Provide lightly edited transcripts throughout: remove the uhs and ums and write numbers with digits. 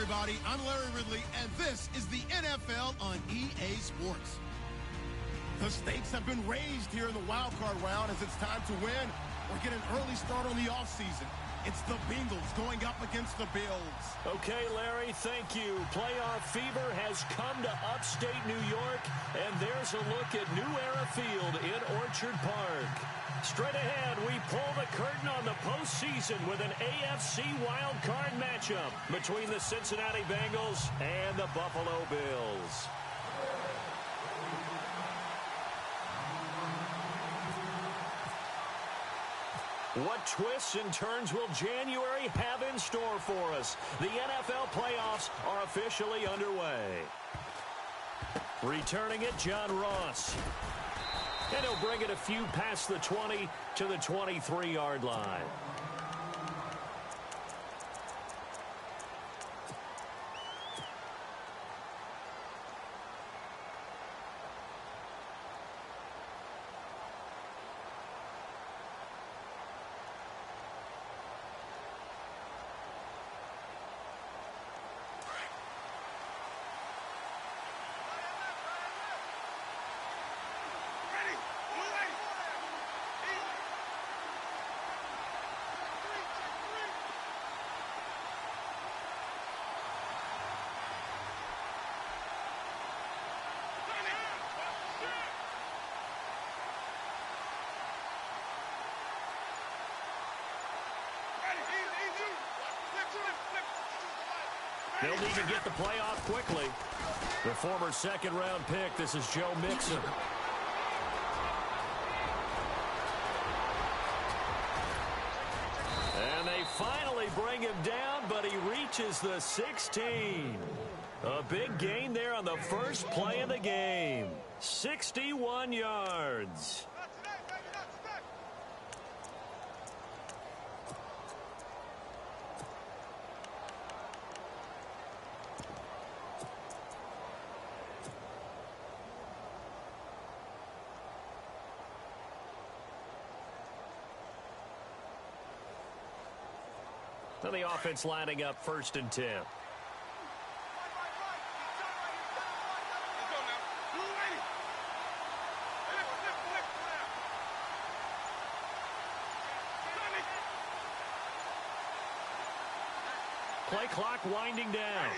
everybody. I'm Larry Ridley, and this is the NFL on EA Sports. The stakes have been raised here in the wildcard round as it's time to win or get an early start on the offseason. It's the Bengals going up against the Bills. Okay, Larry, thank you. Playoff fever has come to upstate New York, and there's a look at New Era Field in Orchard Park. Straight ahead, we pull the curtain on the postseason with an AFC wildcard matchup between the Cincinnati Bengals and the Buffalo Bills. What twists and turns will January have in store for us? The NFL playoffs are officially underway. Returning it, John Ross. And he'll bring it a few past the 20 to the 23-yard line. They'll need to get the play off quickly. The former second-round pick, this is Joe Mixon. And they finally bring him down, but he reaches the 16. A big gain there on the first play of the game. 61 yards. So the offense lining up 1st and 10. Play clock winding down.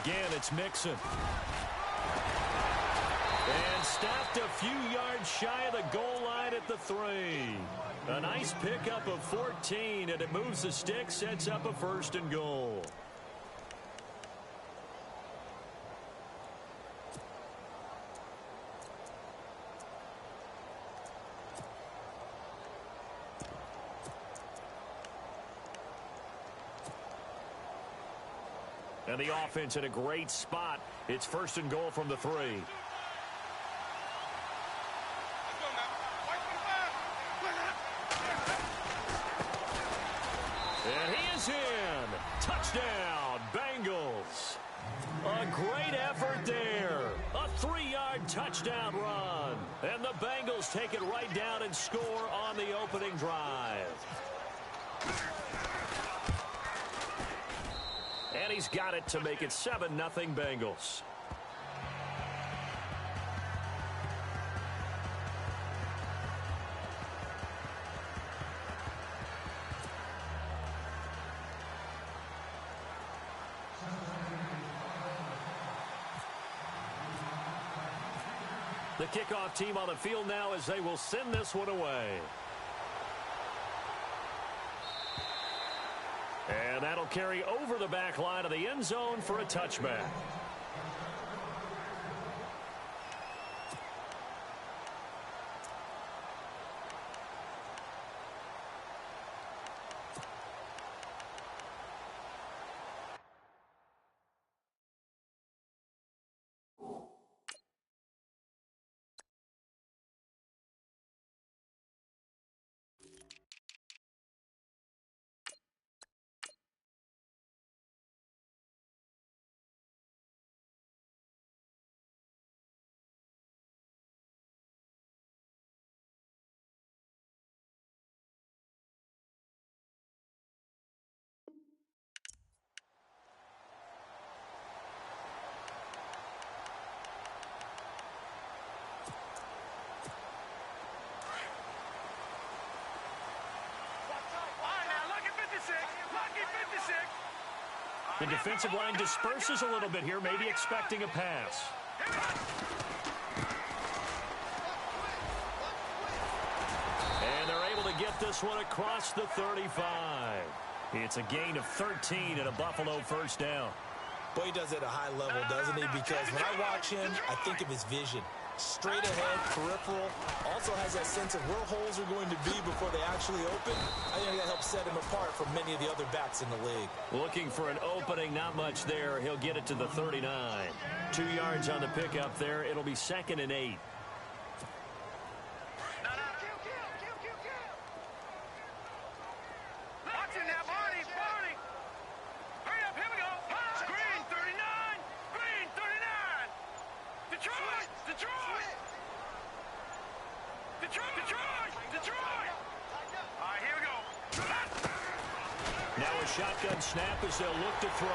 Again, it's Mixon. And stopped a few yards shy of the goal line at the 3. A nice pickup of 14, and it moves the stick, sets up a 1st and goal. And the offense in a great spot. It's 1st and goal from the 3. And he is in. Touchdown, Bengals. A great effort there. A 3-yard touchdown run. And the Bengals take it right down and score on the opening drive. And he's got it to make it 7-0 Bengals. The kickoff team on the field now as they will send this one away. And that'll carry over the back line of the end zone for a touchback. The defensive line disperses a little bit here, maybe expecting a pass. And they're able to get this one across the 35. It's a gain of 13 and a Buffalo first down. Boy, he does it at a high level, doesn't he? Because when I watch him, I think of his vision. Straight ahead, peripheral, also has that sense of where holes are going to be before they actually open. I think that helps set him apart from many of the other backs in the league. Looking for an opening, not much there. He'll get it to the 39. 2 yards on the pickup there. It'll be 2nd and 8. Now a shotgun snap as they'll look to throw.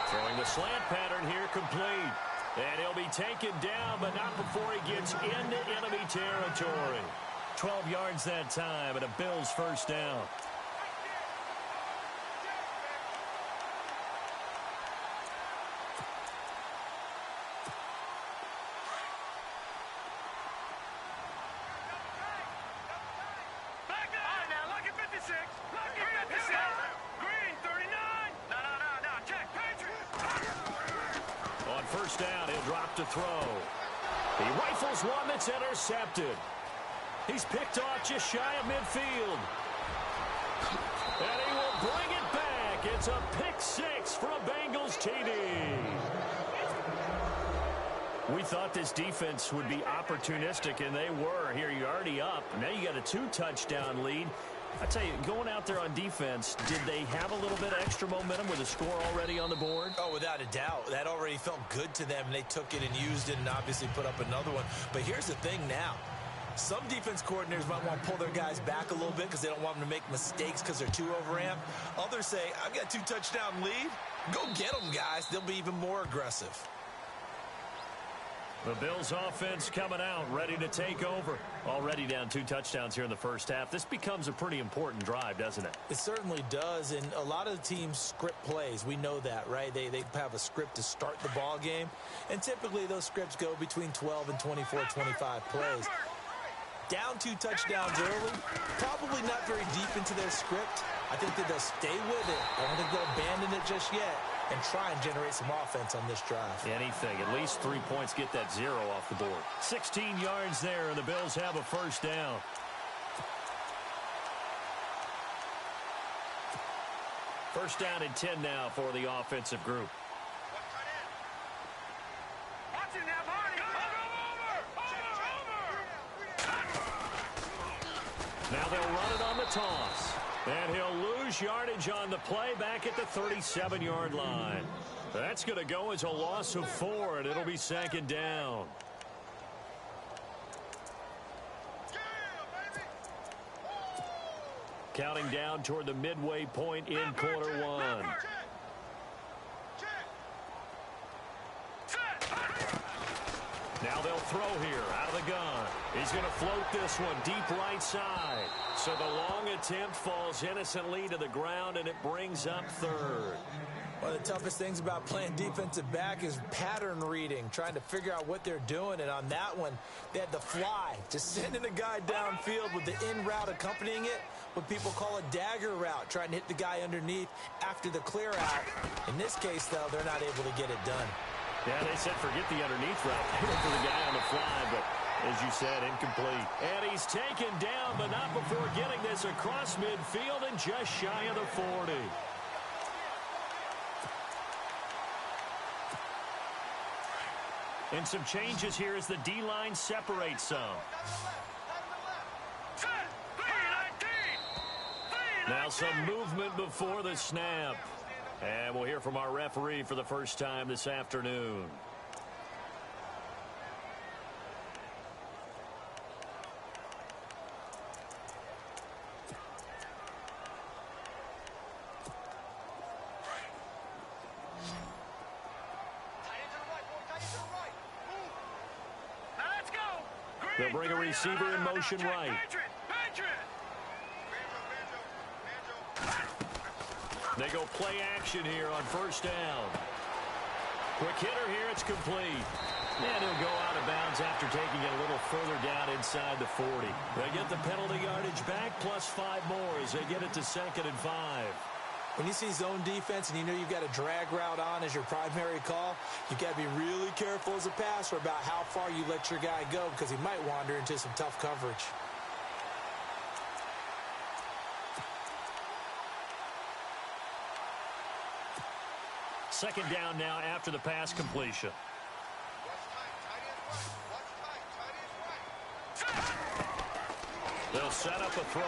Throwing the slant pattern here complete. And he'll be taken down, but not before he gets into enemy territory. 12 yards that time, and a Bills first down. First down, he'll drop to throw. He rifles one that's intercepted. He's picked off just shy of midfield. And he will bring it back. It's a pick six for a Bengals TD. We thought this defense would be opportunistic, and they were. Here, you're already up. Now you got a 2-touchdown lead. I tell you, going out there on defense, did they have a little bit of extra momentum with a score already on the board? Oh, without a doubt. That already felt good to them, and they took it and used it and obviously put up another one. But here's the thing now. Some defense coordinators might want to pull their guys back a little bit because they don't want them to make mistakes because they're too overamped. Others say, I've got a 2-touchdown lead. Go get them, guys. They'll be even more aggressive. The Bills offense coming out, ready to take over. Already down 2 touchdowns here in the first half. This becomes a pretty important drive, doesn't it? It certainly does, and a lot of the teams script plays. We know that, right? They have a script to start the ball game, and typically those scripts go between 12 and 24, 25 plays. Down 2 touchdowns early, probably not very deep into their script. I think that they'll stay with it. I don't think they'll abandon it just yet and try and generate some offense on this drive. Anything. At least 3 points, get that 0 off the board. 16 yards there, and the Bills have a first down. First down and 10 now for the offensive group. Now they'll run it on the toss. And he'll lose yardage on the play back at the 37-yard line. That's going to go as a loss of 4, and it'll be 2nd down. Counting down toward the midway point in quarter 1. Now they'll throw here out of the gun. He's going to float this one deep right side. So the long attempt falls innocently to the ground, and it brings up 3rd. One of the toughest things about playing defensive back is pattern reading, trying to figure out what they're doing. And on that one, they had the fly, just sending a guy downfield with the in route accompanying it, what people call a dagger route, trying to hit the guy underneath after the clear out. In this case, though, they're not able to get it done. Yeah, they said forget the underneath route. They went for the guy on the fly, but as you said, incomplete. And he's taken down, but not before getting this across midfield and just shy of the 40. And some changes here as the D-line separates some. Now some movement before the snap. And we'll hear from our referee for the first time this afternoon. They'll bring a receiver in motion right. They go play action here on first down. Quick hitter here. It's complete. And he'll go out of bounds after taking it a little further down inside the 40. They get the penalty yardage back plus 5 more as they get it to 2nd and 5. When you see zone defense and you know you've got a drag route on as your primary call, you've got to be really careful as a passer about how far you let your guy go because he might wander into some tough coverage. Second down now after the pass completion. They'll set up a throw.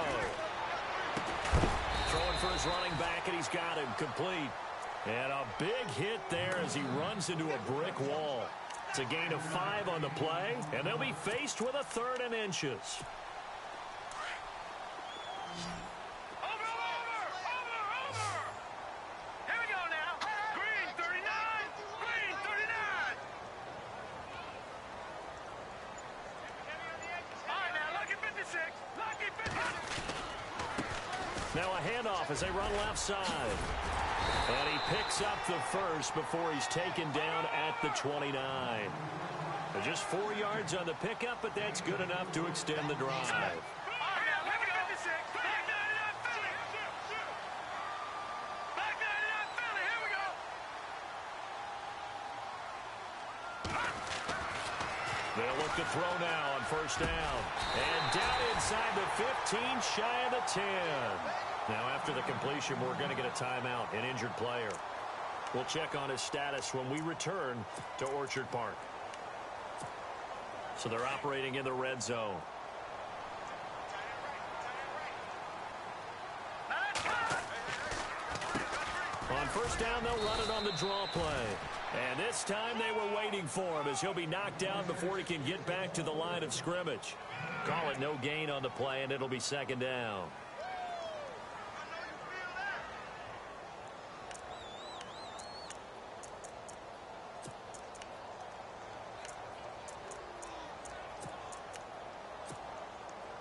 Throwing for his running back, and he's got him complete. And a big hit there as he runs into a brick wall. It's a gain of 5 on the play, and they'll be faced with a 3rd and inches. Now a handoff as they run left side. And he picks up the first before he's taken down at the 29. Just 4 yards on the pickup, but that's good enough to extend the drive. They'll look to throw now on first down. And down inside the 15, shy of the 10. Now after the completion, we're going to get a timeout, an injured player. We'll check on his status when we return to Orchard Park. So they're operating in the red zone. On first down, they'll run it on the draw play. And this time they were waiting for him as he'll be knocked down before he can get back to the line of scrimmage. Call it no gain on the play, and it'll be 2nd down.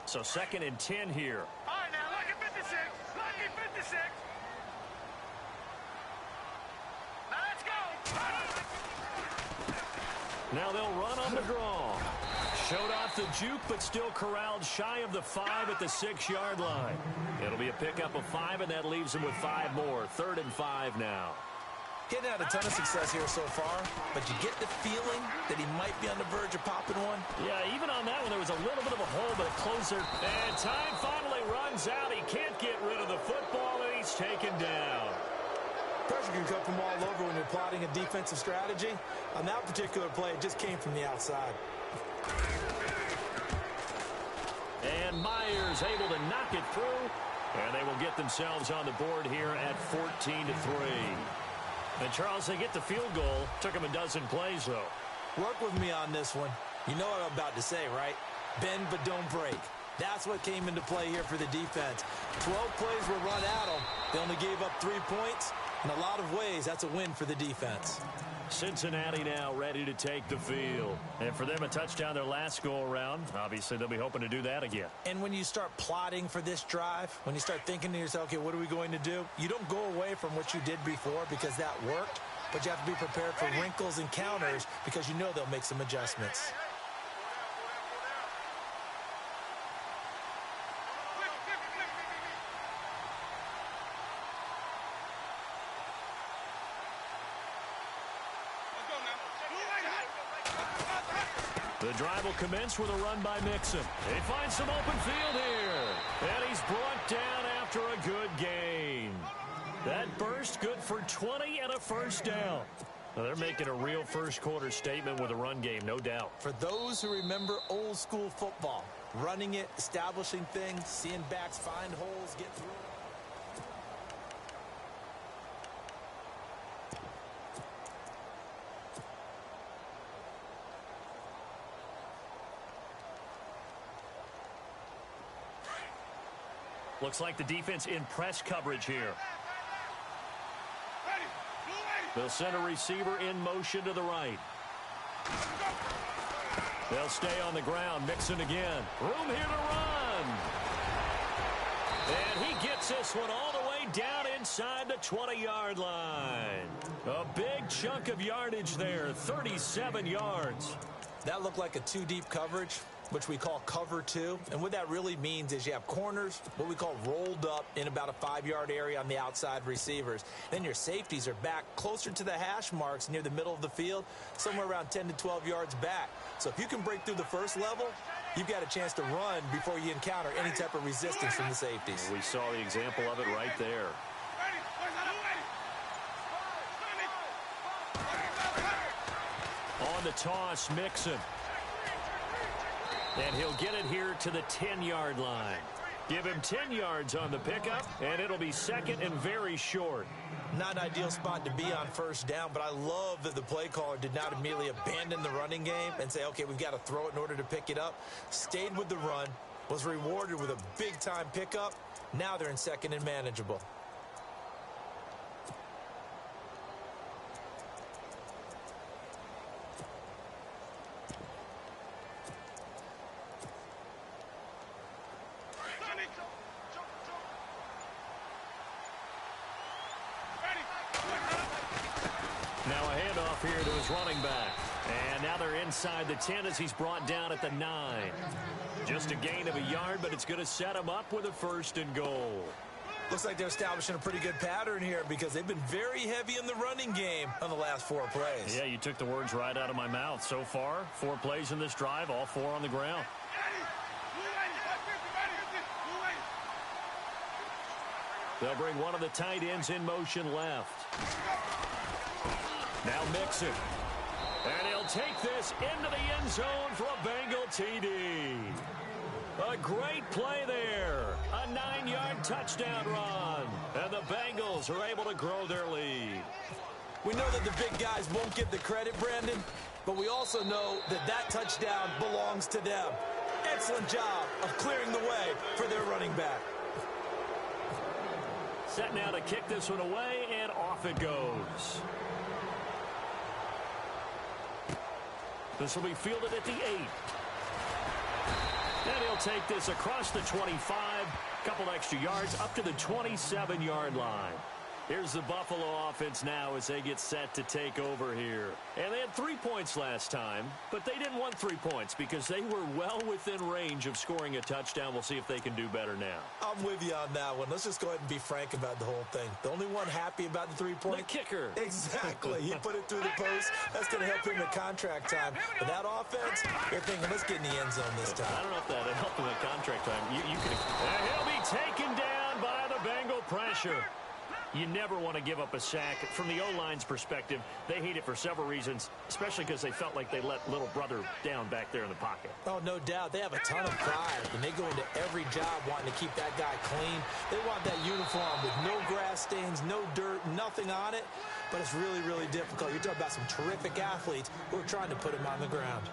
So 2nd and 10 here. All right, now lucky 56. Lucky 56. Now let's go. Now they'll run on the draw. Showed off the juke, but still corralled shy of the 5 at the 6-yard line. It'll be a pickup of 5, and that leaves him with 5 more. 3rd and 5 now. Getting out a ton of success here so far, but you get the feeling that he might be on the verge of popping one. Yeah, even on that one, there was a little bit of a hole, but a closer. And time finally runs out. He can't get rid of the football, and he's taken down. Pressure can come from all over when you're plotting a defensive strategy. On that particular play, it just came from the outside. And Myers able to knock it through, and they will get themselves on the board here at 14-3. And, Charles, they get the field goal. Took them a dozen plays, though. Work with me on this one. You know what I'm about to say, right? Bend but don't break. That's what came into play here for the defense. 12 plays were run at them. They only gave up 3 points. In a lot of ways, that's a win for the defense. Cincinnati now ready to take the field. And for them, a touchdown their last go-around. Obviously, they'll be hoping to do that again. And when you start plotting for this drive, when you start thinking to yourself, okay, what are we going to do? You don't go away from what you did before because that worked, but you have to be prepared for wrinkles and counters because you know they'll make some adjustments. The drive will commence with a run by Mixon. They find some open field here. And he's brought down after a good gain. That burst good for 20 and a first down. Now they're making a real first quarter statement with a run game, no doubt. For those who remember old school football, running it, establishing things, seeing backs find holes, get through. Looks like the defense in press coverage here. They'll send a receiver in motion to the right. They'll stay on the ground. Mixon again. Room here to run. And he gets this one all the way way down inside the 20-yard line. A big chunk of yardage there, 37 yards. That looked like a two-deep coverage, which we call cover two. And what that really means is you have corners, what we call rolled up in about a 5-yard area on the outside receivers. Then your safeties are back closer to the hash marks near the middle of the field, somewhere around 10 to 12 yards back. So if you can break through the first level, you've got a chance to run before you encounter any type of resistance from the safeties. We saw the example of it right there. On the toss, Mixon. And he'll get it here to the 10-yard line. Give him 10 yards on the pickup, and it'll be second and very short. Not an ideal spot to be on first down, but I love that the play caller did not immediately abandon the running game and say, okay, we've got to throw it in order to pick it up. Stayed with the run, was rewarded with a big-time pickup. Now they're in second and manageable. Now a handoff here to his running back. And now they're inside the 10 as he's brought down at the 9. Just a gain of a yard, but it's going to set him up with a first and goal. Looks like they're establishing a pretty good pattern here because they've been very heavy in the running game on the last 4 plays. Yeah, you took the words right out of my mouth. So far, 4 plays in this drive, all 4 on the ground. They'll bring one of the tight ends in motion left. Now Mixon. And he'll take this into the end zone for a Bengal TD. A great play there. A 9-yard touchdown run. And the Bengals are able to grow their lead. We know that the big guys won't get the credit, Brandon, but we also know that that touchdown belongs to them. Excellent job of clearing the way for their running back. Set now to kick this one away, and off it goes. This will be fielded at the 8. And he'll take this across the 25, couple extra yards up to the 27-yard line. Here's the Buffalo offense now as they get set to take over here. And they had 3 points last time, but they didn't want 3 points because they were well within range of scoring a touchdown. We'll see if they can do better now. I'm with you on that one. Let's just go ahead and be frank about the whole thing. The only one happy about the 3-point? The kicker. Exactly. He put it through the post. That's going to help him at contract time. But that offense, they're thinking, let's get in the end zone this time. I don't know if that'll help him at contract time. You could. And he'll be taken down by the Bengal pressure. You never want to give up a sack. From the O-line's perspective, they hate it for several reasons, especially because they felt like they let little brother down back there in the pocket. Oh, no doubt. They have a ton of pride, and they go into every job wanting to keep that guy clean. They want that uniform with no grass stains, no dirt, nothing on it. But it's really, really difficult. You're talking about some terrific athletes who are trying to put him on the ground.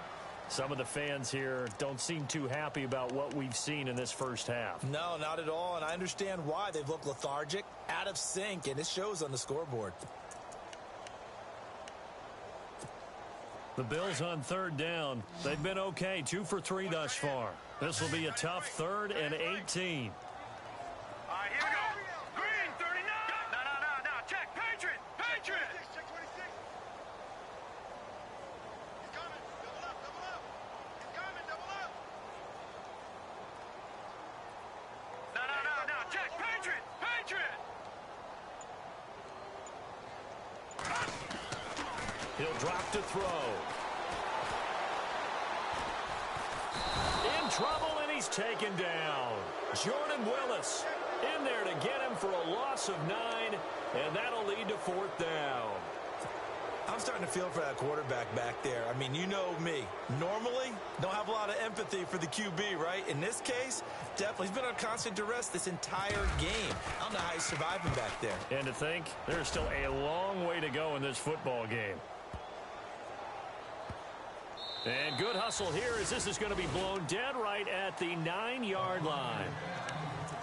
Some of the fans here don't seem too happy about what we've seen in this first half. No, not at all, and I understand why. They've looked lethargic, out of sync, and it shows on the scoreboard. The Bills on third down. They've been okay, 2 for 3 thus far. This will be a tough 3rd and 18. All right, here we go. Green, 39. No. Check. Patriot. Check 26. He's coming. Double up. He's coming. Double up. No. Check. Patriot. He'll drop to throw. In trouble, and he's taken down. Jordan Willis in there to get him for a loss of 9, and that'll lead to 4th down. I'm starting to feel for that quarterback back there. I mean, you know me. Normally, don't have a lot of empathy for the QB, right? In this case, definitely. He's been on constant duress this entire game. I don't know how he's surviving back there. And to think, there's still a long way to go in this football game. And good hustle here as this is going to be blown dead right at the 9-yard line.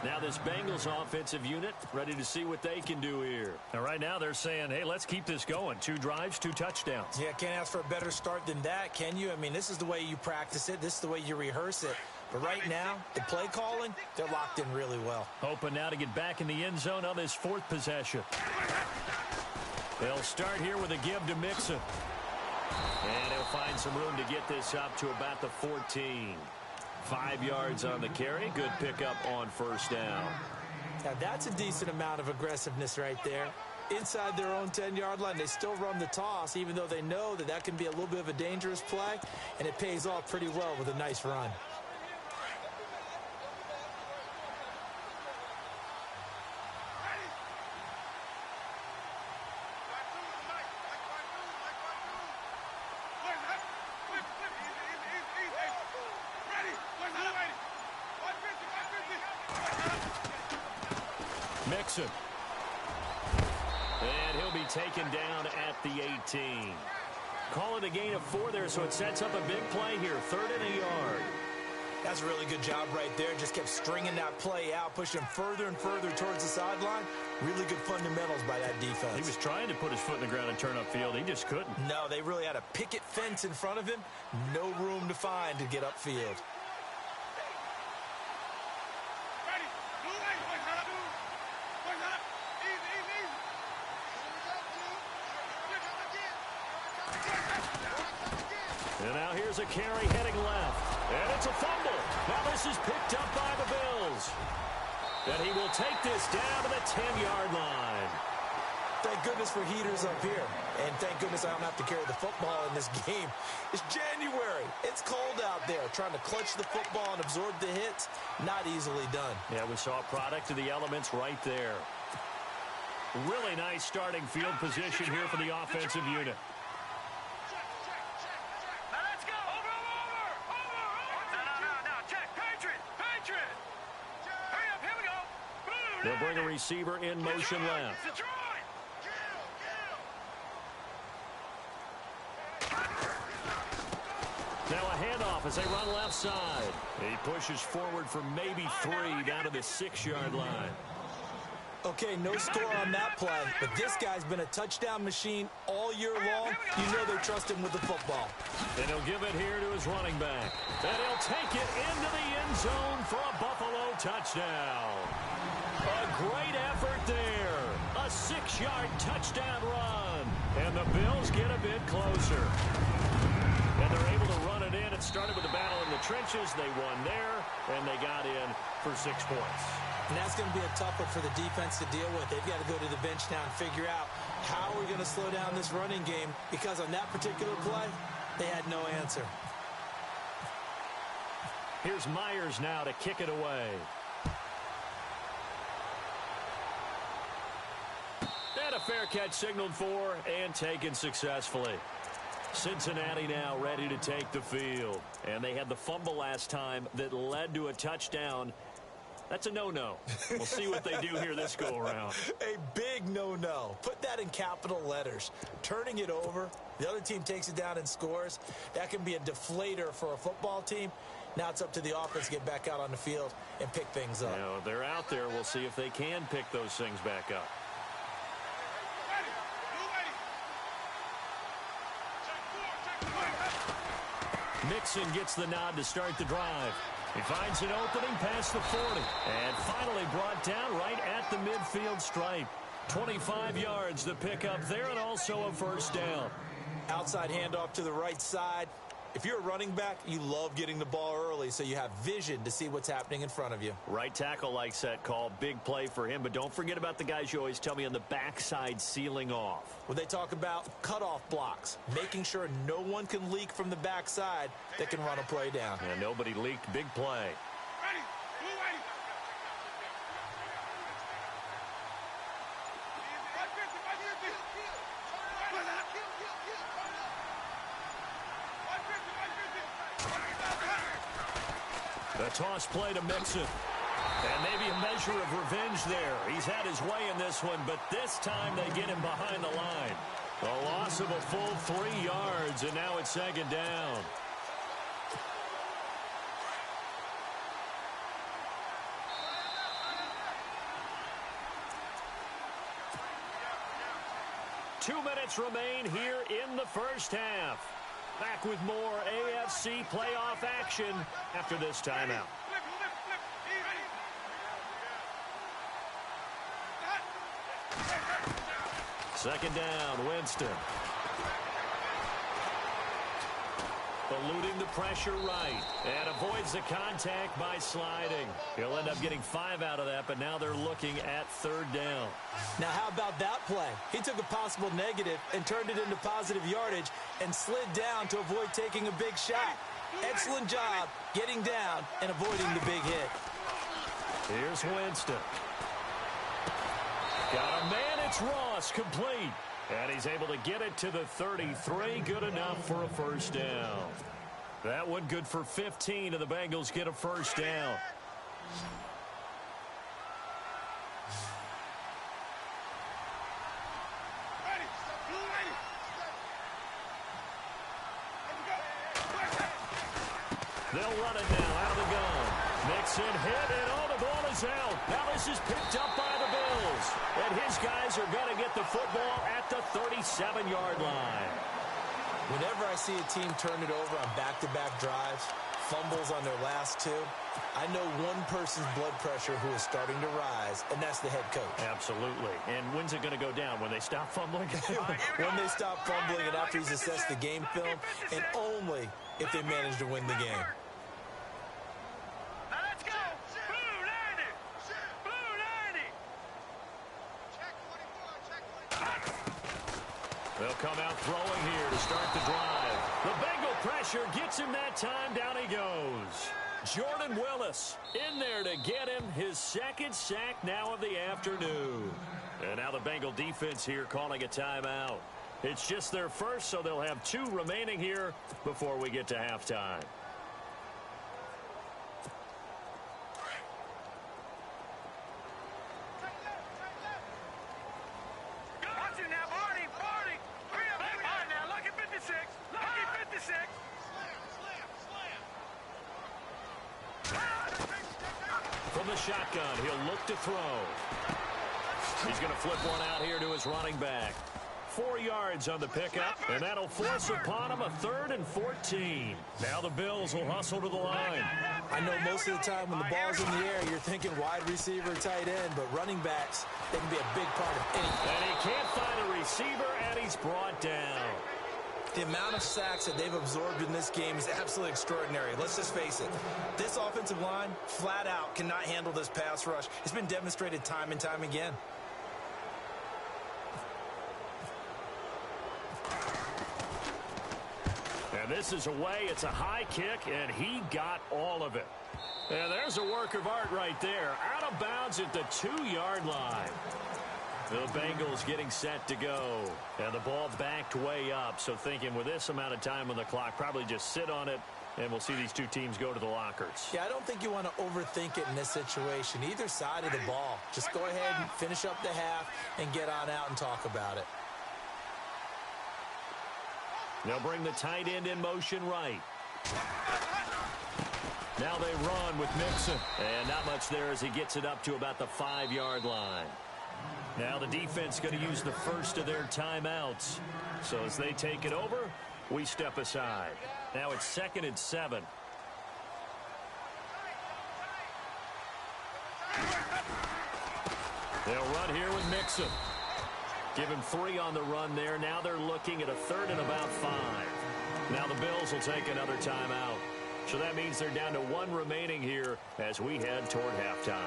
Now this Bengals offensive unit ready to see what they can do here. And right now they're saying, hey, let's keep this going. 2 drives, 2 touchdowns. Yeah, can't ask for a better start than that, can you? I mean, this is the way you practice it. This is the way you rehearse it. But right now, the play calling, they're locked in really well. Hoping now to get back in the end zone on this fourth possession. They'll start here with a give to Mixon. And he'll find some room to get this up to about the 14. 5 yards on the carry. Good pickup on first down. Now, that's a decent amount of aggressiveness right there. Inside their own 10-yard line, they still run the toss, even though they know that that can be a little bit of a dangerous play, and it pays off pretty well with a nice run. Mixon. And he'll be taken down at the 18. Call it a gain of 4 there, so it sets up a big play here. 3rd and a yard. That's a really good job right there. Just kept stringing that play out, pushing him further and further towards the sideline. Really good fundamentals by that defense. He was trying to put his foot in the ground and turn upfield. He just couldn't. No, they really had a picket fence in front of him. No room to find to get upfield. And now here's a carry heading left. And it's a fumble. Now this is picked up by the Bills. And he will take this down to the 10-yard line. Thank goodness for heaters up here. And thank goodness I don't have to carry the football in this game. It's January. It's cold out there. Trying to clutch the football and absorb the hits, not easily done. Yeah, we saw a product of the elements right there. Really nice starting field position here for the offensive unit. They'll bring a receiver in motion left. Now a handoff as they run left side. He pushes forward for maybe 3 down to the 6-yard line. Okay, no score on that play, but this guy's been a touchdown machine all year long. You know they trust him with the football. And he'll give it here to his running back. And he'll take it into the end zone for a Buffalo touchdown. A great effort there. A 6-yard touchdown run. And the Bills get a bit closer. And they're able to run it in. It started with a battle in the trenches. They won there, and they got in for 6 points. And that's going to be a tough one for the defense to deal with. They've got to go to the bench now and figure out how we're going to slow down this running game, because on that particular play, they had no answer. Here's Myers now to kick it away. And a fair catch signaled for and taken successfully. Cincinnati now ready to take the field. And they had the fumble last time that led to a touchdown. That's a no-no. We'll see what they do here this go-around. A big no-no. Put that in capital letters. Turning it over, the other team takes it down and scores. That can be a deflator for a football team. Now it's up to the offense to get back out on the field and pick things up. You know, they're out there. We'll see if they can pick those things back up. Mixon gets the nod to start the drive. He finds an opening past the 40. And finally brought down right at the midfield stripe. 25 yards to pick up there, and also a first down. Outside handoff to the right side. If you're a running back, you love getting the ball early so you have vision to see what's happening in front of you. Right tackle likes that call. Big play for him. But don't forget about the guys you always tell me on the backside sealing off. When they talk about cutoff blocks, making sure no one can leak from the backside that can run a play down. Yeah, nobody leaked. Big play. The toss play to Mixon. And maybe a measure of revenge there. He's had his way in this one, but this time they get him behind the line. A loss of a full 3 yards, and now it's second down. Two minutes remain here in the first half. Back with more AFC playoff action after this timeout. Second down, Winston. Eluding the pressure right. And avoids the contact by sliding. He'll end up getting 5 out of that, but now they're looking at third down. Now, how about that play? He took a possible negative and turned it into positive yardage and slid down to avoid taking a big shot. Excellent job getting down and avoiding the big hit. Here's Winston. Got a man, it's Ross, complete. And he's able to get it to the 33, good enough for a first down. That one good for 15, and the Bengals get a first down. They'll run it now out of the gun. Mixon hit, and the ball is out. Now this is picked up by the Bills. And his guys are going to get the football at the 37-yard line. Whenever I see a team turn it over on back-to-back drives, fumbles on their last two, I know one person's blood pressure who is starting to rise, and that's the head coach. Absolutely. And when's it going to go down? When they stop fumbling? When they stop fumbling and after he's assessed the game film, and only if they manage to win the game. Now let's go. Blue 90. Blue 90. Check 24. They'll come out throwing here to start the drive. The Bengal pressure gets him that time. Down he goes. Jordan Willis in there to get him his second sack now of the afternoon. And now the Bengal defense here calling a timeout. It's just their first, so they'll have 2 remaining here before we get to halftime. Watch it now, Barney. Barney. Hurry up, hurry up. Now, lucky 56. Lucky 56. From the shotgun, he'll look to throw. He's going to flip one out here to his running back. 4 yards on the pickup, and that'll force upon him a 3rd and 14. Now the Bills will hustle to the line. I know most of the time when the ball's in the air, you're thinking wide receiver, tight end, but running backs, they can be a big part of anything. And he can't find a receiver, and he's brought down. The amount of sacks that they've absorbed in this game is absolutely extraordinary. Let's just face it. This offensive line, flat out, cannot handle this pass rush. It's been demonstrated time and time again. And this is away. It's a high kick, and he got all of it. And there's a work of art right there. Out of bounds at the 2-yard line. The Bengals getting set to go. And the ball backed way up. So thinking with this amount of time on the clock, probably just sit on it, and we'll see these 2 teams go to the lockers. Yeah, I don't think you want to overthink it in this situation. Either side of the ball. Just go ahead and finish up the half and get on out and talk about it. They'll bring the tight end in motion right. Now they run with Mixon. And not much there as he gets it up to about the 5-yard line. Now the defense going to use the first of their timeouts. So as they take it over, we step aside. Now it's 2nd and 7. They'll run here with Mixon. Give him 3 on the run there. Now they're looking at a 3rd and about 5. Now the Bills will take another timeout. So that means they're down to 1 remaining here as we head toward halftime.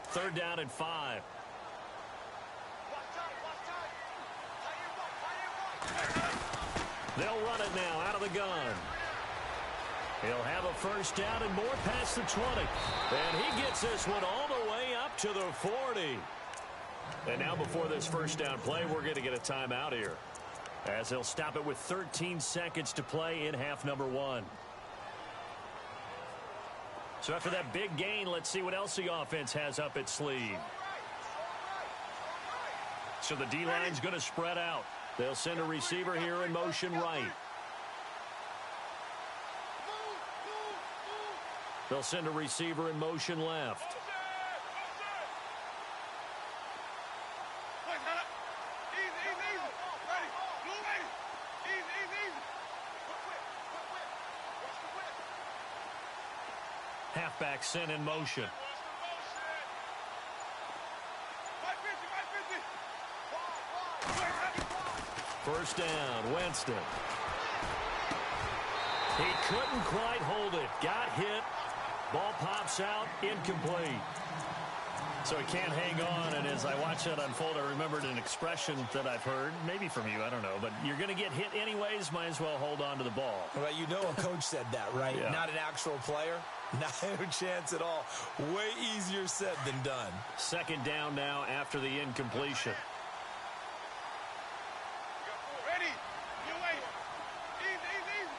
Third down and 5. They'll run it now out of the gun. He'll have a first down and more past the 20. And he gets this one all the way up to the 40. And now before this first down play, we're going to get a timeout here. as they'll stop it with 13 seconds to play in half number 1. So after that big gain, let's see what else the offense has up its sleeve. So the D-line's going to spread out. They'll send a receiver here in motion right. They'll send a receiver in motion left. Halfback sent in motion. First down, Winston. He couldn't quite hold it. Got hit. Ball pops out, incomplete. So he can't hang on, and as I watch that unfold, I remembered an expression that I've heard, maybe from you, I don't know, but you're going to get hit anyways, might as well hold on to the ball. Well, you know a coach said that, right? Yeah. Not an actual player. Not a chance at all. Way easier said than done. Second down now after the incompletion. Ready? You wait. Easy.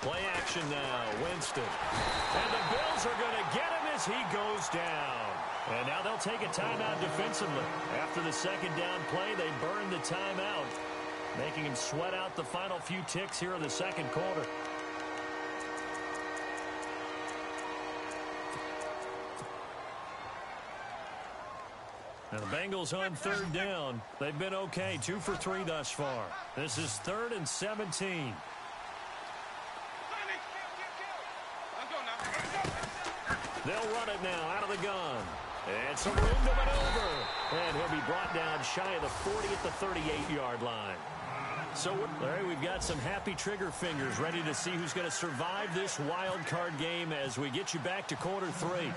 Play action now, Winston. And the Bills are going to get him as he goes down. And now they'll take a timeout defensively. After the second down play, they burn the timeout, making him sweat out the final few ticks here in the second quarter. Now the Bengals on third down. They've been okay, 2 for 3 thus far. This is 3rd and 17. They'll run it now out of the gun. And some room to maneuver. And he'll be brought down shy of the 40 at the 38-yard line. So, Larry, we've got some happy trigger fingers ready to see who's going to survive this wild card game as we get you back to quarter 3.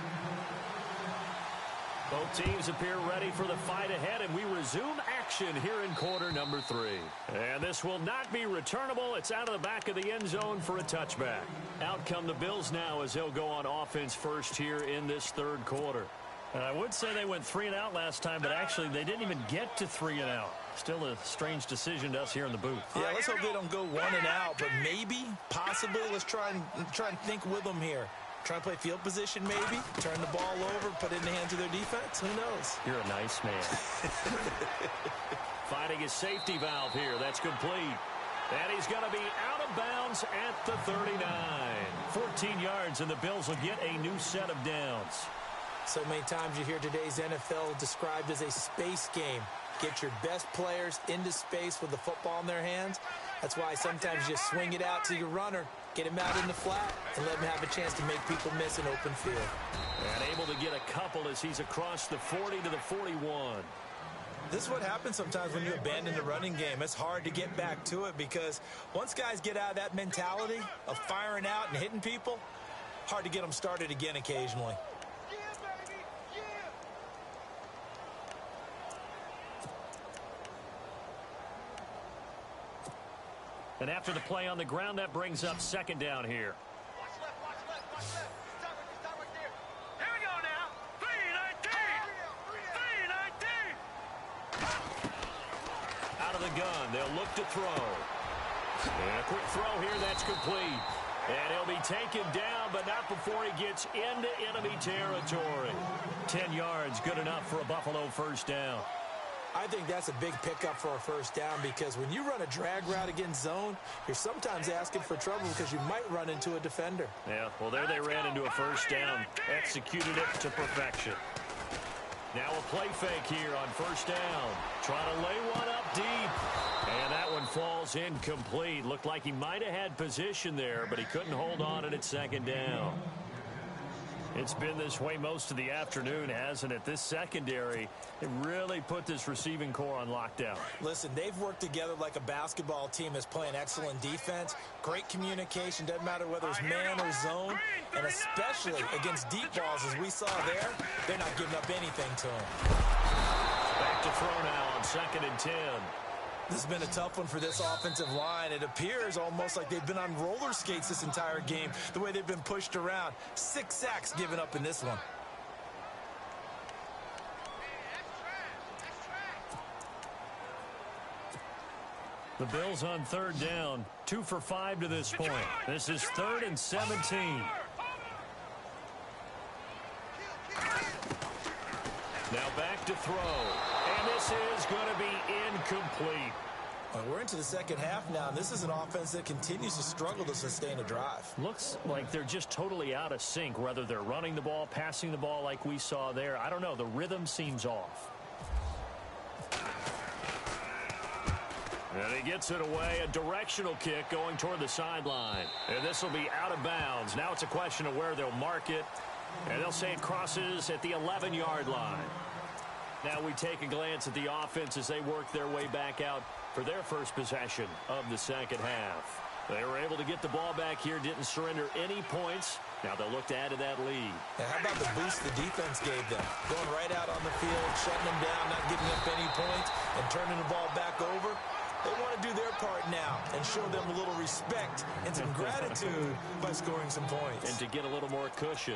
Both teams appear ready for the fight ahead, and we resume action here in quarter number 3. And this will not be returnable. It's out of the back of the end zone for a touchback. Out come the Bills now as they'll go on offense first here in this third quarter. And I would say they went 3 and out last time, but actually they didn't even get to 3 and out. Still a strange decision to us here in the booth. Yeah, let's hope they don't go 1 and out, but maybe, possibly, let's try and think with them here. Try and play field position maybe, turn the ball over, put it in the hands of their defense. Who knows? You're a nice man. Finding his safety valve here. That's complete. And he's going to be out of bounds at the 39. 14 yards, and the Bills will get a new set of downs. So many times you hear today's NFL described as a space game. Get your best players into space with the football in their hands. That's why sometimes you swing it out to your runner, get him out in the flat, and let him have a chance to make people miss an open field. And able to get a couple as he's across the 40 to the 41. This is what happens sometimes when you abandon the running game. It's hard to get back to it because once guys get out of that mentality of firing out and hitting people, hard to get them started again occasionally. And after the play on the ground, that brings up second down here. Watch left. Stop right there. Here we go now. 3-19. Out of the gun, they'll look to throw. And a quick throw here, that's complete. And he'll be taken down, but not before he gets into enemy territory. 10 yards, good enough for a Buffalo first down. I think that's a big pickup for a first down because when you run a drag route against zone, you're sometimes asking for trouble because you might run into a defender. Yeah, well, there they ran into a first down. Executed it to perfection. Now a play fake here on first down. Trying to lay one up deep. And that one falls incomplete. Looked like he might have had position there, but he couldn't hold on at second down. It's been this way most of the afternoon, hasn't it? This secondary, it really put this receiving core on lockdown. Listen, they've worked together like a basketball team that's playing excellent defense. Great communication, doesn't matter whether it's man or zone. And especially against deep balls, as we saw there, they're not giving up anything to them. Back to throw now on 2nd and 10. This has been a tough one for this offensive line. It appears almost like they've been on roller skates this entire game, the way they've been pushed around. 6 sacks given up in this one. The Bills on third down, 2 for 5 to this point. This is 3rd and 17. Now back to throw. And this is going to be incomplete. Well, we're into the second half now. This is an offense that continues to struggle to sustain a drive. Looks like they're just totally out of sync, whether they're running the ball, passing the ball like we saw there. I don't know. The rhythm seems off. And he gets it away. A directional kick going toward the sideline. And this will be out of bounds. Now it's a question of where they'll mark it. And they'll say it crosses at the 11-yard line. Now we take a glance at the offense as they work their way back out for their first possession of the second half. They were able to get the ball back here, didn't surrender any points. Now they'll look to add to that lead. Now how about the boost the defense gave them? Going right out on the field, shutting them down, not giving up any points, and turning the ball back over. They want to do their part now and show them a little respect and some gratitude by scoring some points. And to get a little more cushion.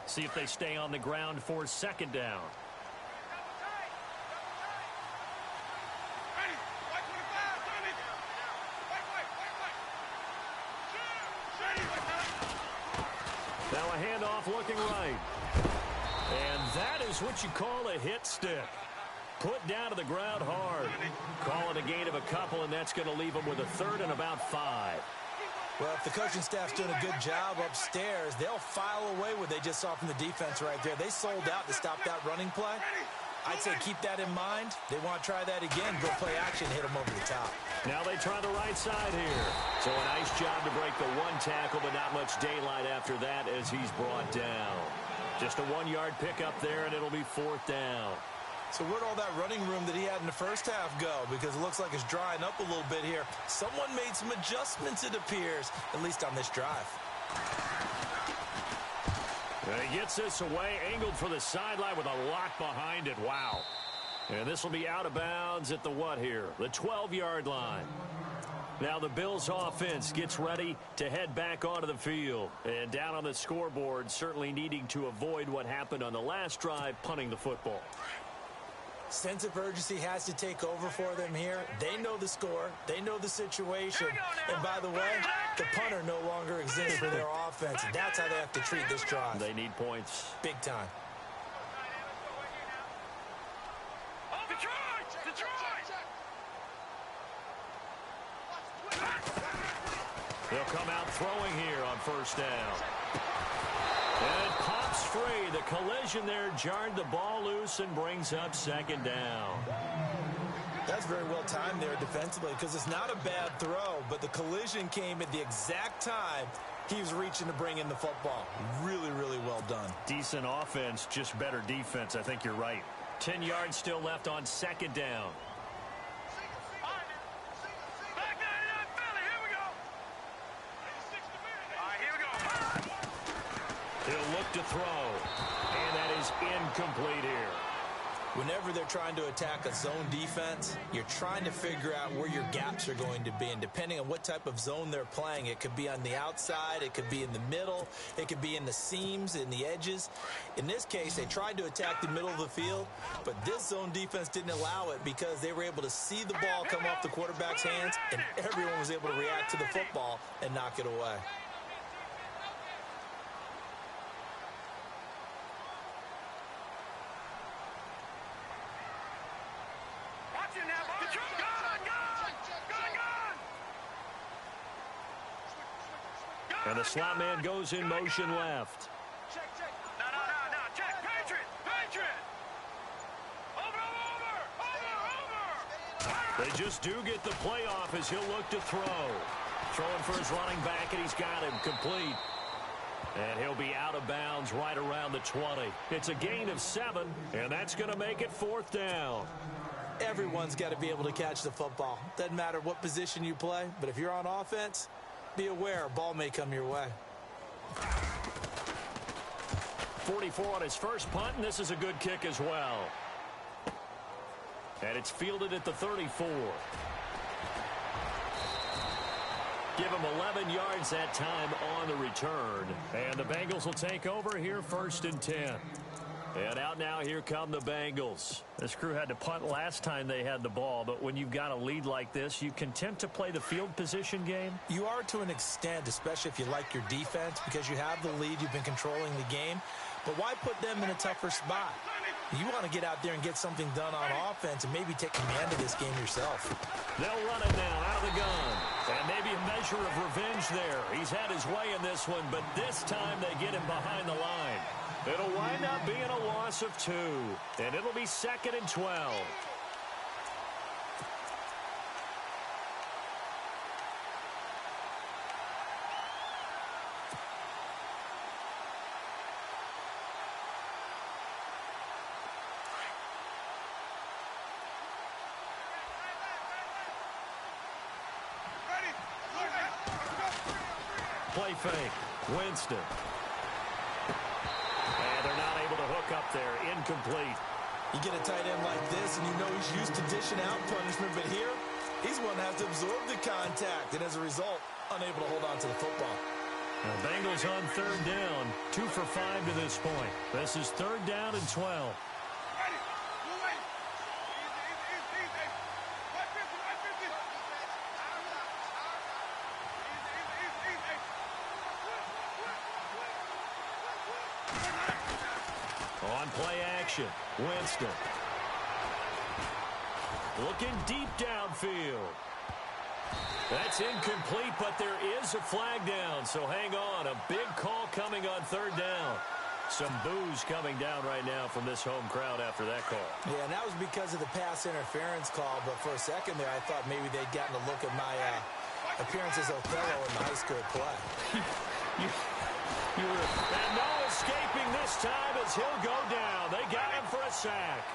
See if they stay on the ground for second down. Now a handoff looking right. And that is what you call a hit stick. Put down to the ground hard. Call it a gain of a couple, and that's going to leave them with a 3rd and about 5. Well, if the coaching staff's doing a good job upstairs, they'll file away what they just saw from the defense right there. They sold out to stop that running play. I'd say keep that in mind. They want to try that again, go play action, hit them over the top. Now they try the right side here. So a nice job to break the 1 tackle, but not much daylight after that as he's brought down. Just a 1-yard pickup there, and it'll be 4th down. So where'd all that running room that he had in the first half go? Because it looks like it's drying up a little bit here. Someone made some adjustments, it appears, at least on this drive. And he gets this away, angled for the sideline with a lot behind it. Wow. And this will be out of bounds at the what here? The 12-yard line. Now the Bills offense gets ready to head back onto the field. And down on the scoreboard, certainly needing to avoid what happened on the last drive, punting the football. Sense of urgency has to take over for them here. They know the score. They know the situation. And by the way, the punter no longer exists for their offense. That's how they have to treat this drive. They need points. Big time. They'll come out throwing here on first down. And it pops free. The collision there jarred the ball loose and brings up second down. That's very well timed there defensively because it's not a bad throw, but the collision came at the exact time he was reaching to bring in the football. Really, really well done. Decent offense, just better defense. I think you're right. 10 yards still left on second down. He'll look to throw, and that is incomplete here. Whenever they're trying to attack a zone defense, you're trying to figure out where your gaps are going to be. And depending on what type of zone they're playing, it could be on the outside, it could be in the middle, it could be in the seams, in the edges. In this case, they tried to attack the middle of the field, but this zone defense didn't allow it because they were able to see the ball come off the quarterback's hands, and everyone was able to react to the football and knock it away. And the slot man goes in motion left. Check. No. Check. Patriot. Over. They just do get the playoff as he'll look to throw. Throwing for his running back, and he's got him complete. And he'll be out of bounds right around the 20. It's a gain of 7, and that's going to make it 4th down. Everyone's got to be able to catch the football. Doesn't matter what position you play, but if you're on offense, be aware a ball may come your way. 44 on his first punt, and this is a good kick as well. And it's fielded at the 34. Give him 11 yards that time on the return. And the Bengals will take over here 1st and 10. And out now, here come the Bengals. This crew had to punt last time they had the ball, but when you've got a lead like this, you content to play the field position game? You are to an extent, especially if you like your defense, because you have the lead, you've been controlling the game. But why put them in a tougher spot? You want to get out there and get something done on offense and maybe take command of this game yourself. They'll run it now out of the gun. And maybe a measure of revenge there. He's had his way in this one, but this time they get him behind the line. It'll wind up being a loss of 2. And it'll be 2nd and 12. Play fake. Winston. And they're not able to hook up there. Incomplete. You get a tight end like this, and you know he's used to dishing out punishment, but here, he's one that has to absorb the contact, and as a result, unable to hold on to the football. Now, Bengals on 3rd down. 2 for 5 to this point. This is 3rd down and 12. On play action, Winston. Looking deep downfield. That's incomplete, but there is a flag down, so hang on. A big call coming on 3rd down. Some boos coming down right now from this home crowd after that call. Yeah, and that was because of the pass interference call, but for a second there, I thought maybe they'd gotten a look at my appearance as Othello in the high school play. And no escaping this time as he'll go down. They got him for a sack.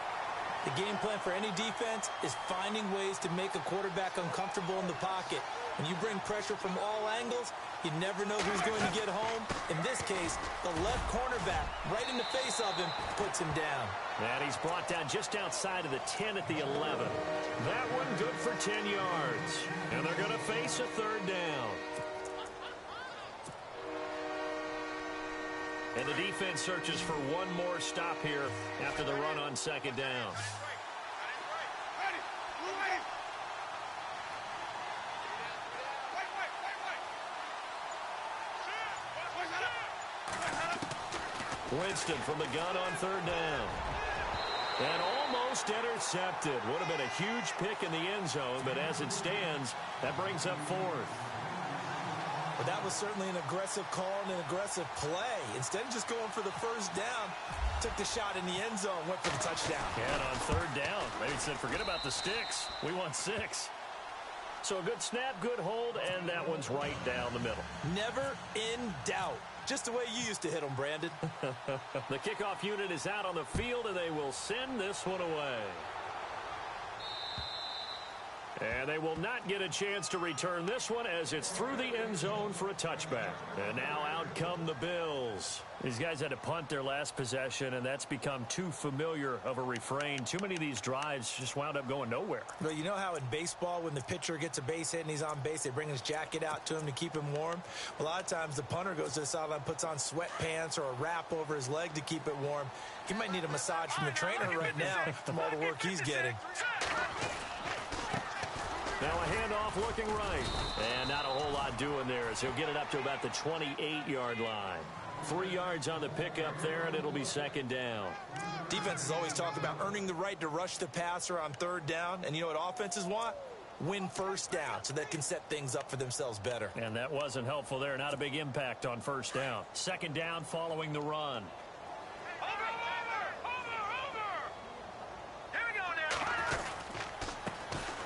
The game plan for any defense is finding ways to make a quarterback uncomfortable in the pocket. When you bring pressure from all angles, you never know who's going to get home. In this case, the left cornerback, right in the face of him, puts him down. And he's brought down just outside of the 10 at the 11. That one good for 10 yards. And they're going to face a 3rd down. And the defense searches for one more stop here after the run on 2nd down. Winston from the gun on 3rd down. And almost intercepted. Would have been a huge pick in the end zone, but as it stands, that brings up 4th. But that was certainly an aggressive call and an aggressive play. Instead of just going for the 1st down, took the shot in the end zone, went for the touchdown. And on 3rd down, maybe said, forget about the sticks. We want 6. So a good snap, good hold, and that one's right down the middle. Never in doubt. Just the way you used to hit them, Brandon. The kickoff unit is out on the field, and they will send this one away. And they will not get a chance to return this one as it's through the end zone for a touchback. And now out come the Bills. These guys had to punt their last possession, and that's become too familiar of a refrain. Too many of these drives just wound up going nowhere. Well, you know how in baseball, when the pitcher gets a base hit and he's on base, they bring his jacket out to him to keep him warm? A lot of times the punter goes to the sideline, puts on sweatpants or a wrap over his leg to keep it warm. He might need a massage from the trainer right now from all the work he's getting. Now a handoff looking right. And not a whole lot doing there as he'll get it up to about the 28-yard line. 3 yards on the pickup there, and it'll be 2nd down. Defenses always talk about earning the right to rush the passer on 3rd down. And you know what offenses want? Win 1st down so they can set things up for themselves better. And that wasn't helpful there. Not a big impact on 1st down. 2nd down following the run.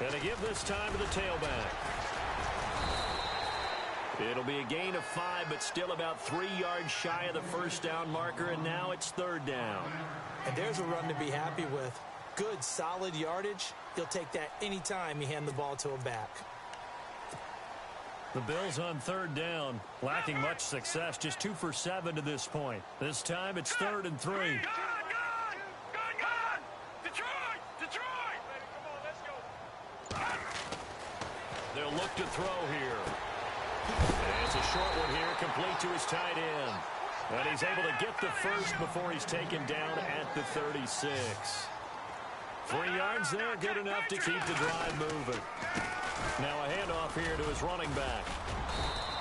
And they give this time to the tailback. It'll be a gain of 5, but still about 3 yards shy of the 1st down marker, and now it's 3rd down. And there's a run to be happy with. Good, solid yardage. He'll take that anytime you hand the ball to him back. The Bills on 3rd down, lacking much success, just 2 for 7 to this point. This time it's 3rd and 3. Detroit! They'll look to throw here. And it's a short one here, complete to his tight end. And he's able to get the first before he's taken down at the 36. 3 yards there, good enough to keep the drive moving. Now a handoff here to his running back.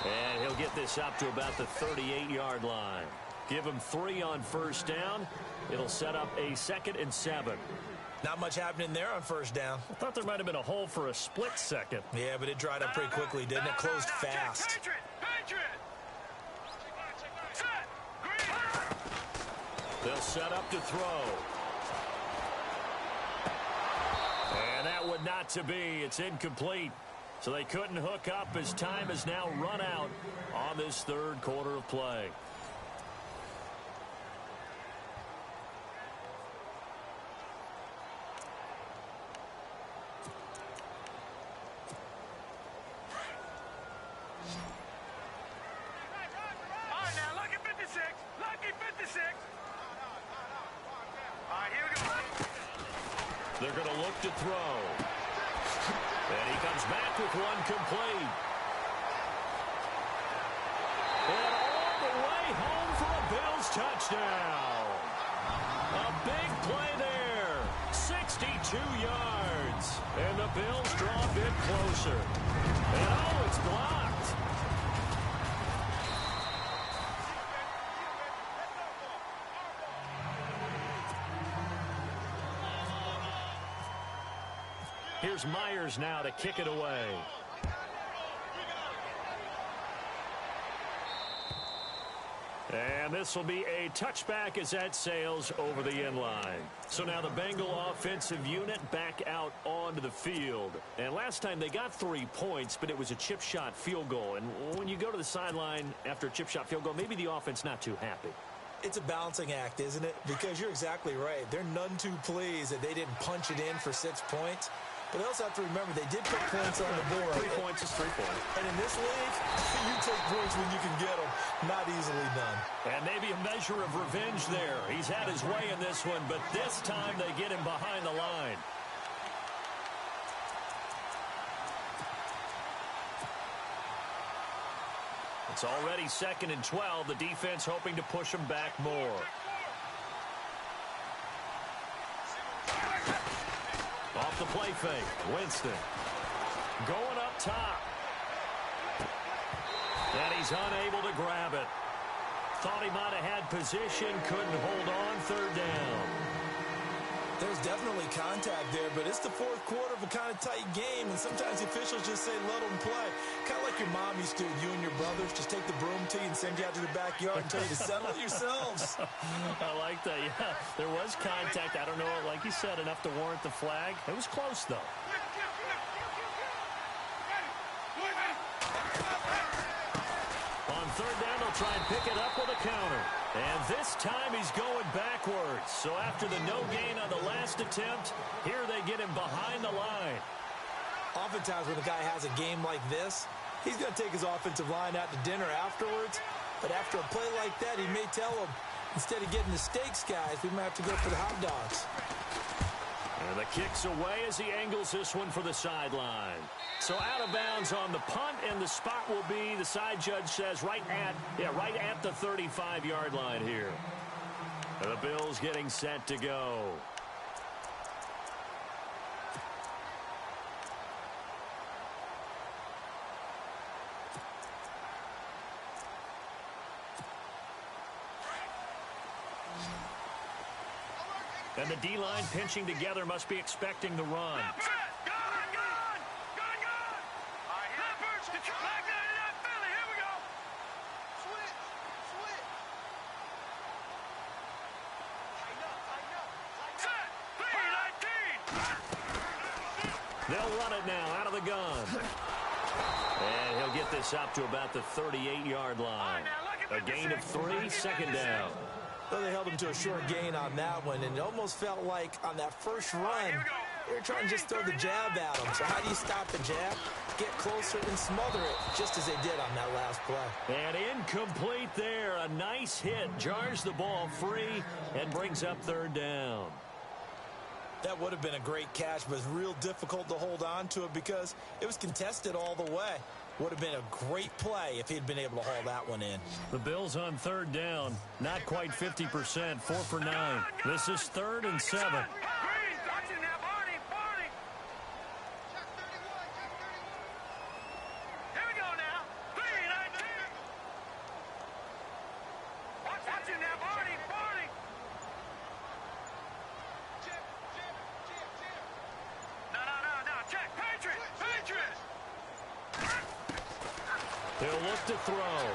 And he'll get this up to about the 38-yard line. Give him 3 on first down. It'll set up a 2nd and 7. Not much happening there on first down. I thought there might have been a hole for a split second. Yeah, but it dried up pretty quickly, didn't it? Closed fast. They'll set up to throw. And that would not to be. It's incomplete. So they couldn't hook up as time has now run out on this 3rd quarter of play. They're going to look to throw. And he comes back with one complete. And all the way home for a Bills touchdown. A big play there. 62 yards. And the Bills draw a bit closer. And oh, it's blocked. Here's Myers now to kick it away. And this will be a touchback as that sails over the end line. So now the Bengal offensive unit back out onto the field. And last time they got 3 points, but it was a chip shot field goal. And when you go to the sideline after a chip shot field goal, maybe the offense not too happy. It's a balancing act, isn't it? Because you're exactly right. They're none too pleased that they didn't punch it in for 6 points. But they also have to remember they did put points on the board. 3 points is 3 points. And in this league, you take points when you can get them. Not easily done. And maybe a measure of revenge there. He's had his way in this one, but this time they get him behind the line. It's already 2nd and 12. The defense hoping to push him back more. Off the play fake, Winston. Going up top. And he's unable to grab it. Thought he might have had position, couldn't hold on, 3rd down. There's definitely contact there, but it's the 4th quarter of a kind of tight game, and sometimes the officials just say, let them play. Kind of like your mom used to, you and your brothers, just take the broom to you and send you out to the backyard and tell you to settle it yourselves. I like that, yeah. There was contact. I don't know, like you said, enough to warrant the flag. It was close, though. On 3rd down, they'll try and pick it up with a counter. And this time he's going backwards. So after the no gain on the last attempt, here they get him behind the line. Oftentimes when a guy has a game like this, he's going to take his offensive line out to dinner afterwards. But after a play like that, he may tell them, instead of getting the steaks, guys, we might have to go for the hot dogs. And the kick's away as he angles this one for the sideline. So out of bounds on the punt, and the spot will be, the side judge says, right at the 35-yard line here. And the Bills getting set to go. And the D-line pinching together, must be expecting the run. They'll run it now out of the gun. And he'll get this up to about the 38-yard line. A gain of 3, 2nd down. Well, they held him to a short gain on that one, and it almost felt like on that first run, they were trying to just throw the jab at him. So how do you stop the jab? Get closer and smother it, just as they did on that last play. And incomplete there. A nice hit. Jars the ball free and brings up 3rd down. That would have been a great catch, but it's real difficult to hold on to it because it was contested all the way. Would have been a great play if he'd been able to haul that one in. The Bills on third down. Not quite 50%. 4 for 9. This is 3rd and 7. He'll look to throw.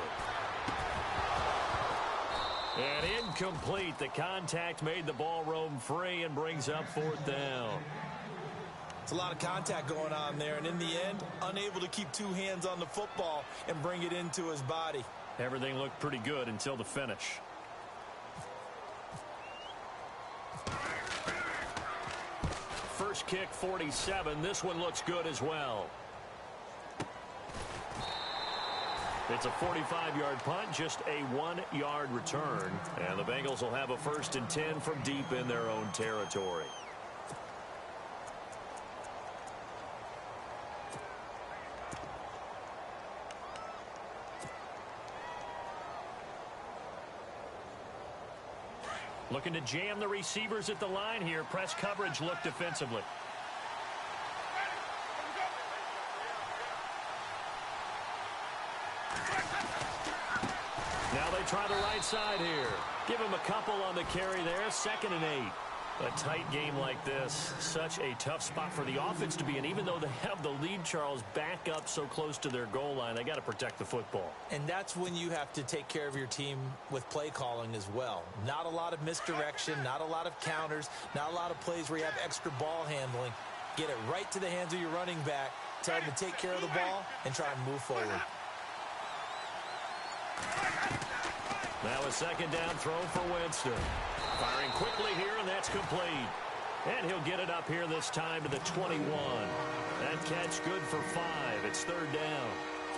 And incomplete. The contact made the ball roam free and brings up 4th down. It's a lot of contact going on there, and in the end, unable to keep 2 hands on the football and bring it into his body. Everything looked pretty good until the finish. First kick, 47. This one looks good as well. It's a 45-yard punt, just a 1-yard return. And the Bengals will have a 1st and 10 from deep in their own territory. Looking to jam the receivers at the line here. Press coverage look defensively. Now they try the right side here. Give him a couple on the carry there. 2nd and 8. A tight game like this, such a tough spot for the offense to be in. Even though they have the lead, Charles, back up so close to their goal line, they got to protect the football. And that's when you have to take care of your team with play calling as well. Not a lot of misdirection, not a lot of counters, not a lot of plays where you have extra ball handling. Get it right to the hands of your running back, tell him to take care of the ball, and try and move forward. Now a 2nd down throw for Winston. Firing quickly here, and that's complete. And he'll get it up here this time to the 21. That catch good for 5. It's 3rd down.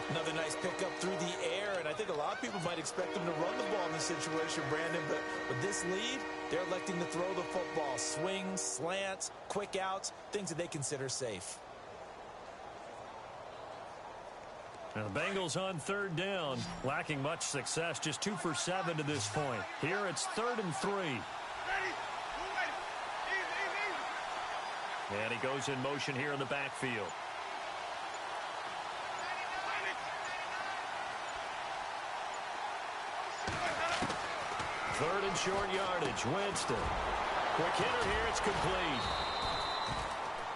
Another nice pickup through the air, and I think a lot of people might expect them to run the ball in this situation, Brandon, but with this lead, they're electing to throw the football. Swings, slants, quick outs, things that they consider safe. Now the Bengals on 3rd down, lacking much success, just 2 for 7 to this point. Here it's 3rd and 3. And he goes in motion here in the backfield. Third and short yardage. Winston. Quick hitter here. It's complete.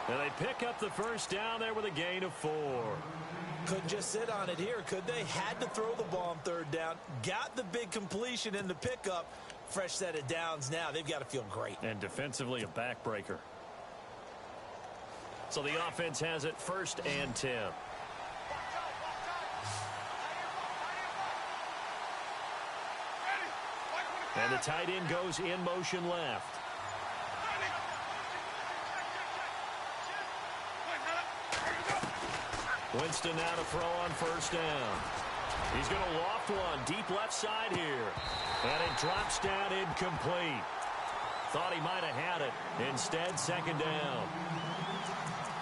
And they pick up the 1st down there with a gain of 4. Couldn't just sit on it here, could they? Had to throw the ball on 3rd down. Got the big completion in the pickup. Fresh set of downs now. They've got to feel great. And defensively, a backbreaker. So the offense has it 1st and 10. And the tight end goes in motion left. Winston now to throw on 1st down. He's going to loft one deep left side here. And it drops down incomplete. Thought he might have had it. Instead, 2nd down.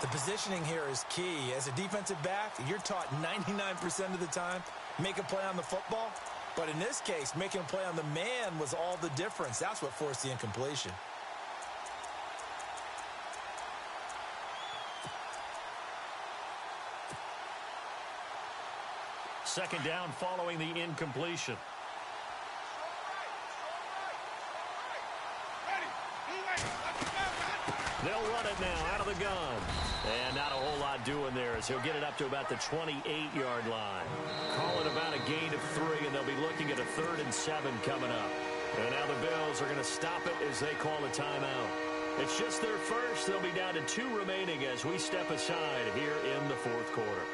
The positioning here is key. As a defensive back, you're taught 99% of the time, make a play on the football. But in this case, making a play on the man was all the difference. That's what forced the incompletion. Second down following the incompletion. They'll run it now out of the gun. And not a whole lot doing there as he'll get it up to about the 28-yard line. Call it about a gain of 3, and they'll be looking at a 3rd and 7 coming up. And now the Bills are going to stop it as they call a timeout. It's just their first. They'll be down to 2 remaining as we step aside here in the 4th quarter.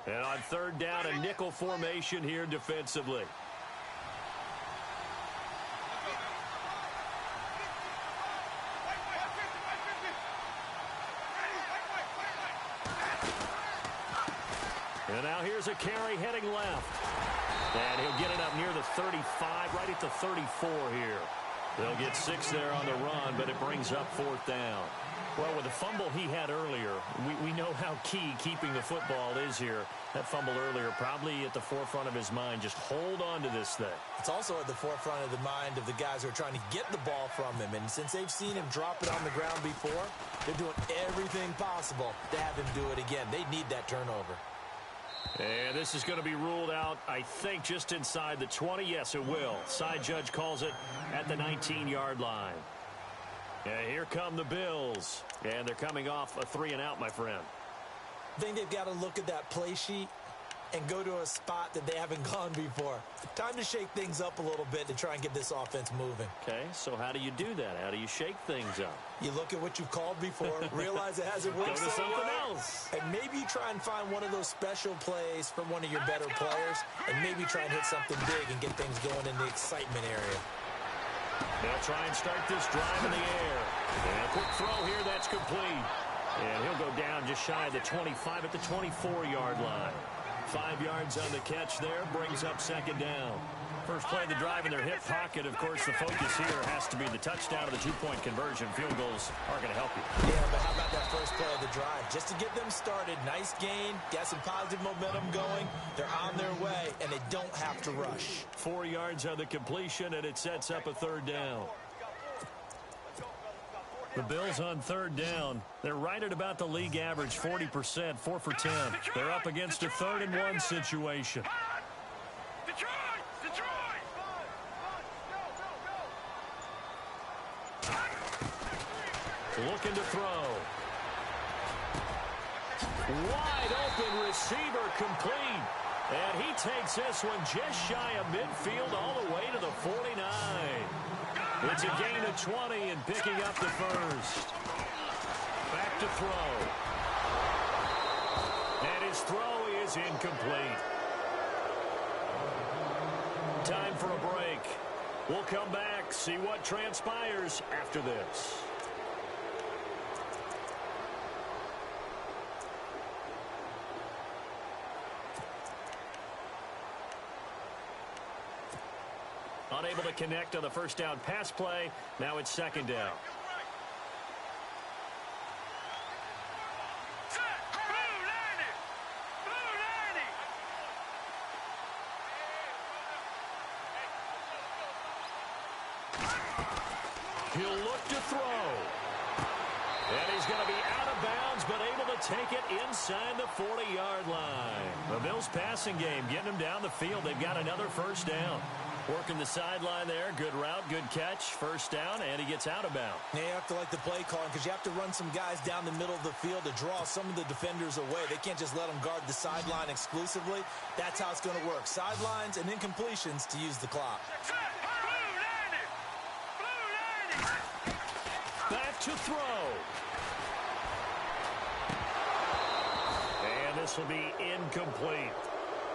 And on 3rd down, a nickel formation here defensively. And now here's a carry heading left. And he'll get it up near the 35, right at the 34 here. They'll get 6 there on the run, but it brings up 4th down. Well, with the fumble he had earlier, we know how key keeping the football is here. That fumble earlier probably at the forefront of his mind. Just hold on to this thing. It's also at the forefront of the mind of the guys who are trying to get the ball from him. And since they've seen him drop it on the ground before, they're doing everything possible to have him do it again. They need that turnover. And this is going to be ruled out, I think, just inside the 20. Yes, it will. Side judge calls it at the 19-yard line. And here come the Bills. And they're coming off a 3-and-out, my friend. I think they've got to look at that play sheet and go to a spot that they haven't gone before. Time to shake things up a little bit to try and get this offense moving. Okay, so how do you do that? How do you shake things up? You look at what you've called before, realize it hasn't worked Go to something well, else. and maybe you try and find one of those special plays from one of your better players, and maybe try and hit something big and get things going in the excitement area. They'll try and start this drive in the air. And a quick throw here, that's complete. And he'll go down just shy of the 25 at the 24-yard line. 5 yards on the catch there, brings up 2nd down. First play of the drive in their hip pocket. Of course, the focus here has to be the touchdown of the 2-point conversion. Field goals are going to help you. Yeah, but how about that first play of the drive? Just to get them started, nice gain, got some positive momentum going. They're on their way, and they don't have to rush. 4 yards on the completion, and it sets up a 3rd down. The Bills on 3rd down. They're right at about the league average, 40%, 4 for 10. They're up against a 3rd-and-1 situation. Looking to throw. Wide open receiver complete. And he takes this one just shy of midfield all the way to the 49. It's a gain of 20 and picking up the first. Back to throw. And his throw is incomplete. Time for a break. We'll come back, see what transpires after this. Unable to connect on the first down pass play. Now it's 2nd down. He'll look to throw. And he's going to be out of bounds, but able to take it inside the 40-yard line. The Bills passing game, getting them down the field. They've got another first down. Working the sideline there. Good route, good catch. First down, and he gets out of bounds. Yeah, you have to like the play calling because you have to run some guys down the middle of the field to draw some of the defenders away. They can't just let them guard the sideline exclusively. That's how it's going to work. Sidelines and incompletions to use the clock. Back to throw. And this will be incomplete.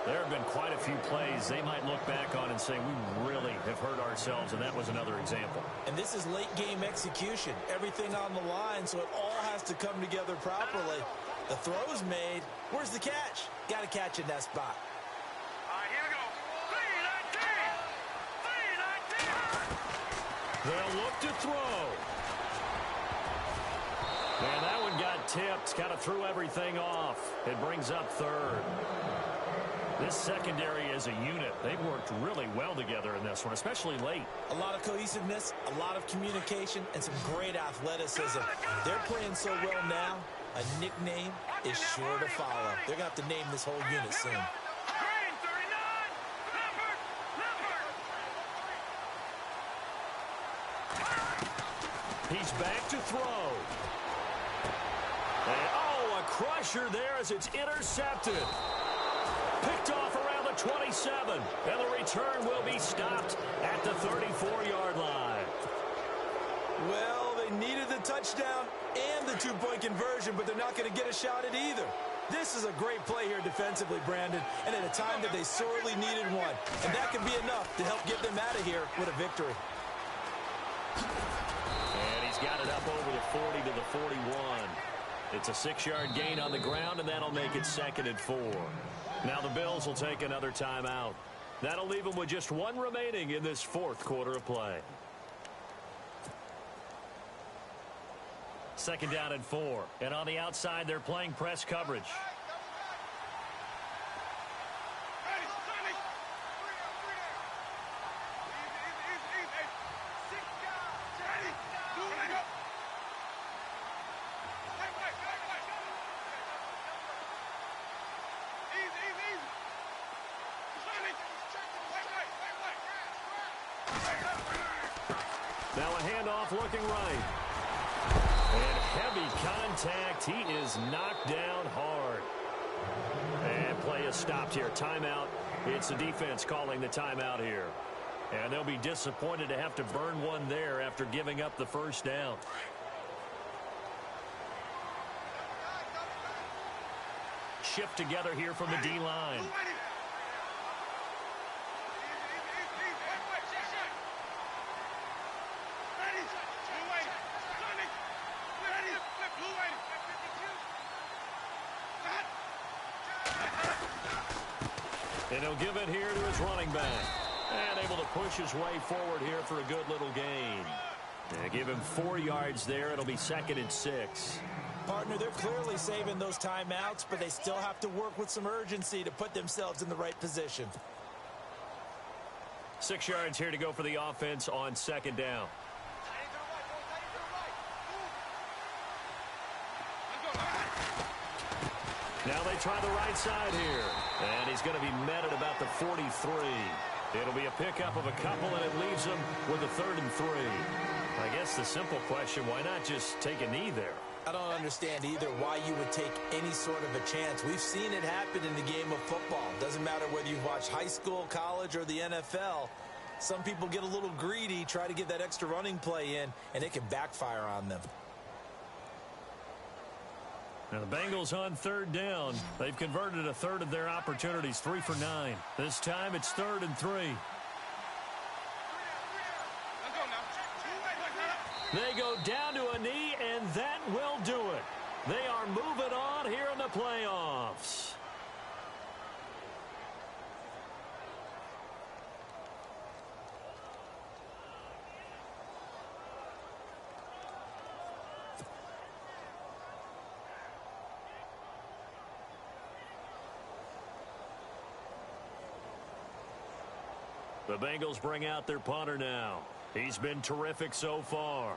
There have been quite a few plays they might look back on and say, we really have hurt ourselves, and that was another example. And this is late-game execution. Everything on the line, so it all has to come together properly. The throw's made. Where's the catch? Got to catch in that spot. All right, here we go. 3-19. They'll look to throw. And that one got tipped. Kind of threw everything off. It brings up 3rd. This secondary as a unit, they've worked really well together in this one, especially late. A lot of cohesiveness, a lot of communication, and some great athleticism. They're playing so well now, a nickname is sure to follow. They're going to have to name this whole unit soon. Green, 39. Leopard. He's back to throw. And, oh, a crusher there as it's intercepted. Picked off around the 27, and the return will be stopped at the 34-yard line. Well, they needed the touchdown and the 2-point conversion, but they're not going to get a shot at either. This is a great play here defensively, Brandon, and at a time that they sorely needed one. And that could be enough to help get them out of here with a victory. And he's got it up over the 40 to the 41. It's a 6-yard gain on the ground, and that'll make it 2nd and 4. Now the Bills will take another timeout. That'll leave them with just one remaining in this 4th quarter of play. second down and 4. And on the outside, they're playing press coverage. Now a handoff looking right. And heavy contact. He is knocked down hard. And play is stopped here. Timeout. It's the defense calling the timeout here. And they'll be disappointed to have to burn one there after giving up the first down. Shift together here from the D-line. And he'll give it here to his running back. And able to push his way forward here for a good little gain. And give him 4 yards there. It'll be 2nd and 6. Partner, they're clearly saving those timeouts, but they still have to work with some urgency to put themselves in the right position. 6 yards here to go for the offense on 2nd down. Now they try the right side here. And he's going to be met at about the 43. It'll be a pickup of a couple, and it leaves him with a 3rd and 3. I guess the simple question, why not just take a knee there? I don't understand either why you would take any sort of a chance. We've seen it happen in the game of football. Doesn't matter whether you've watched high school, college, or the NFL. Some people get a little greedy, try to get that extra running play in, and it can backfire on them. Now the Bengals on 3rd down. They've converted a 1/3 of their opportunities, 3 for 9. This time it's 3rd and 3. They go down to a knee, and that will do it. They are moving on here in the playoffs. The Bengals bring out their punter now. He's been terrific so far.